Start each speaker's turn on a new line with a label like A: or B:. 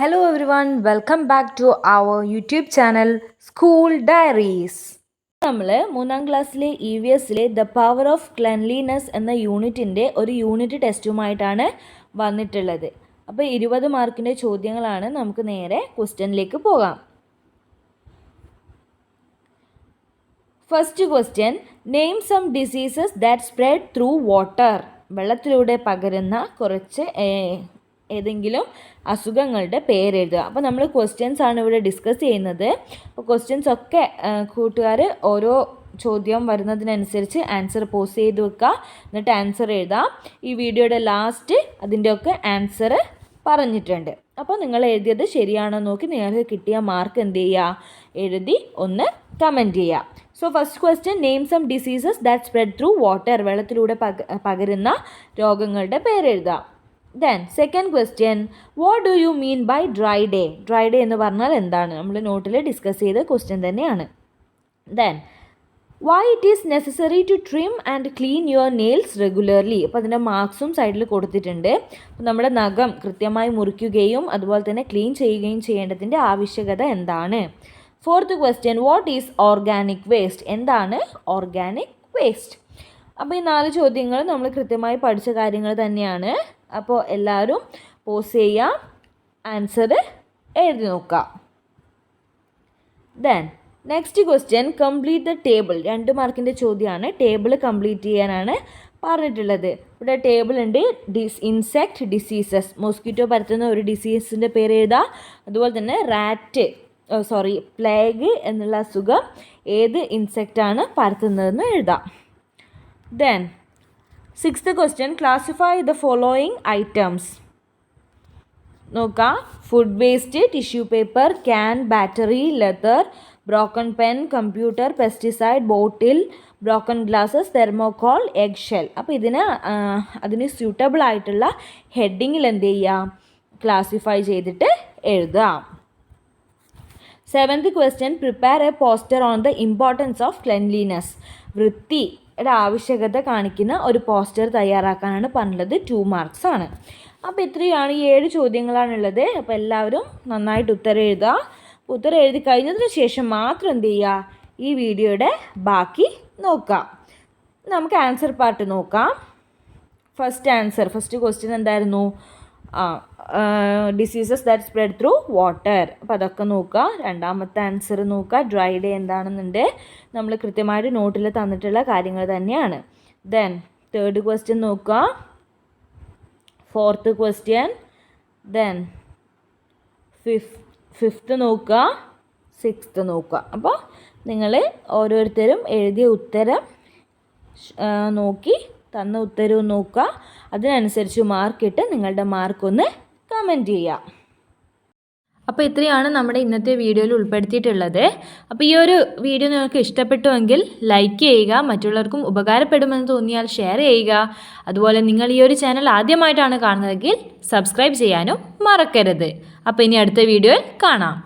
A: Hello everyone, welcome back to our YouTube channel School Diaries. നമ്മൾ 3ാം ക്ലാസ്സിലെ EVSലെ the power of cleanliness എന്ന യൂണിറ്റിൻ്റെ ഒരു യൂണിറ്റ് ടെസ്റ്റുമായിട്ടാണ് വന്നിട്ടുള്ളത്. അപ്പോൾ 20 മാർക്കിൻ്റെ ചോദ്യങ്ങളാണ്. നമുക്ക് നേരെ ക്വസ്റ്റ്യനിലേക്ക് പോകാം. First question, name some diseases that spread through water. വെള്ളത്തിലൂടെ പകരുന്ന കുറച്ച് ഏതെങ്കിലും അസുഖങ്ങളുടെ പേരെഴുതുക. അപ്പോൾ നമ്മൾ ക്വസ്റ്റ്യൻസ് ആണ് ഇവിടെ ഡിസ്കസ് ചെയ്യുന്നത്. അപ്പോൾ ക്വസ്റ്റ്യൻസ് ഒക്കെ കൂട്ടുകാർ ഓരോ ചോദ്യം വരുന്നതിനനുസരിച്ച് ആൻസർ പോസ്റ്റ് ചെയ്ത് വെക്കുക, എന്നിട്ട് ആൻസർ എഴുതാം. ഈ വീഡിയോയുടെ ലാസ്റ്റ് അതിൻ്റെയൊക്കെ ആൻസർ പറഞ്ഞിട്ടുണ്ട്. അപ്പോൾ നിങ്ങൾ എഴുതിയത് ശരിയാണോ നോക്കി നിങ്ങൾക്ക് കിട്ടിയ മാർക്ക് എന്ത് ചെയ്യുക, എഴുതി ഒന്ന് കമൻറ്റ് ചെയ്യുക. So first question, name some diseases that spread through water. വെള്ളത്തിലൂടെ പകരുന്ന രോഗങ്ങളുടെ പേരെഴുതുക. Then second question, what do you mean by dry day. Dry day എന്ന് പറഞ്ഞാൽ എന്താണ്? നമ്മൾ നോട്ടിൽ ഡിസ്കസ് ചെയ്ത ക്വസ്റ്റ്യൻ തന്നെയാണ്. Then why it is necessary to trim and clean your nails regularly. അപ്പോൾ അതിൻ്റെ മാർക്സും സൈഡിൽ കൊടുത്തിട്ടുണ്ട്. അപ്പോൾ നമ്മുടെ നഖം കൃത്യമായി മുറിക്കുകയും അതുപോലെ തന്നെ ക്ലീൻ ചെയ്യുകയും ചെയ്യേണ്ടതിൻ്റെ ആവശ്യകത എന്താണ്? Fourth question, what is organic waste. എന്താണ് ഓർഗാനിക് വേസ്റ്റ്? അപ്പോൾ ഈ 4 ചോദ്യങ്ങൾ നമ്മൾ കൃത്യമായി പഠിച്ച കാര്യങ്ങൾ തന്നെയാണ്. അപ്പോൾ എല്ലാവരും പോസ് ചെയ്യുക, ആൻസർ എഴുതി നോക്കുക. Then next question, complete the table. 2 മാർക്കിൻ്റെ ചോദ്യമാണ്. ടേബിൾ കംപ്ലീറ്റ് ചെയ്യാനാണ് പറഞ്ഞിട്ടുള്ളത്. ഇവിടെ ടേബിൾ ഉണ്ട്. ഇൻസെക്റ്റ് ഡിസീസസ്, മോസ്കിറ്റോ പരത്തുന്ന ഒരു ഡിസീസിൻ്റെ പേര് എഴുതുക. അതുപോലെ തന്നെ പ്ലേഗ് എന്നുള്ള അസുഖം ഏത് ഇൻസെക്റ്റാണ് പരത്തുന്നതെന്ന് എഴുതാം. Then sixth question, classify the following items. നോക്കാം. Food waste, tissue paper, can, battery, leather, broken pen, computer, pesticide, bottle, broken glasses, thermocol, egg shell. അപ്പോൾ അതിന് സ്യൂട്ടബിൾ ആയിട്ടുള്ള ഹെഡിങ്ങിൽ എന്ത് ചെയ്യുക, ക്ലാസിഫൈ ചെയ്തിട്ട് എഴുതാം. Seventh question, prepare a poster on the importance of cleanliness. വൃത്തിയുടെ ആവശ്യകത കാണിക്കുന്ന ഒരു പോസ്റ്റർ തയ്യാറാക്കാനാണ് പറഞ്ഞത്. 2 മാർക്സ് ആണ്. അപ്പോൾ ഇത്രയാണ്, 7 ചോദ്യങ്ങളാണുള്ളത്. അപ്പോൾ എല്ലാവരും നന്നായിട്ട് ഉത്തരം എഴുതുക. ഉത്തരം എഴുതി കഴിഞ്ഞതിന് ശേഷം മാത്രം എന്ത് ചെയ്യുക, ഈ വീഡിയോയുടെ ബാക്കി നോക്കാം. നമുക്ക് ആൻസർ പാർട്ട് നോക്കാം. ഫസ്റ്റ് ക്വസ്റ്റ്യൻ എന്തായിരുന്നു? Diseases that spread through water. അപ്പോൾ അതൊക്കെ നോക്കുക. രണ്ടാമത്തെ ആൻസർ നോക്കുക, ഡ്രൈ ഡേ എന്താണെന്നുണ്ട്. നമ്മൾ കൃത്യമായിട്ട് നോട്ടിൽ തന്നിട്ടുള്ള കാര്യങ്ങൾ തന്നെയാണ്. ദെൻ തേർഡ് ക്വസ്റ്റ്യൻ നോക്കുക, ഫോർത്ത് ക്വസ്റ്റ്യൻ, ദെൻ ഫിഫ്ത്ത് നോക്കുക, സിക്സ്ത്ത് നോക്കുക. അപ്പോൾ നിങ്ങൾ ഓരോരുത്തരും എഴുതിയ ഉത്തരം നോക്കി തന്ന ഉത്തരവും നോക്കുക. അതിനനുസരിച്ച് മാർക്കിട്ട് നിങ്ങളുടെ മാർക്കൊന്ന് കമൻറ്റ് ചെയ്യുക. അപ്പോൾ ഇത്രയാണ് നമ്മുടെ ഇന്നത്തെ വീഡിയോയിൽ ഉൾപ്പെടുത്തിയിട്ടുള്ളത്. അപ്പോൾ ഈ ഒരു വീഡിയോ നിങ്ങൾക്ക് ഇഷ്ടപ്പെട്ടുവെങ്കിൽ ലൈക്ക് ചെയ്യുക, മറ്റുള്ളവർക്കും ഉപകാരപ്പെടുമെന്ന് തോന്നിയാൽ ഷെയർ ചെയ്യുക. അതുപോലെ നിങ്ങൾ ഈ ഒരു ചാനൽ ആദ്യമായിട്ടാണ് കാണുന്നതെങ്കിൽ സബ്സ്ക്രൈബ് ചെയ്യാനും മറക്കരുത്. അപ്പോൾ ഇനി അടുത്ത വീഡിയോയിൽ കാണാം.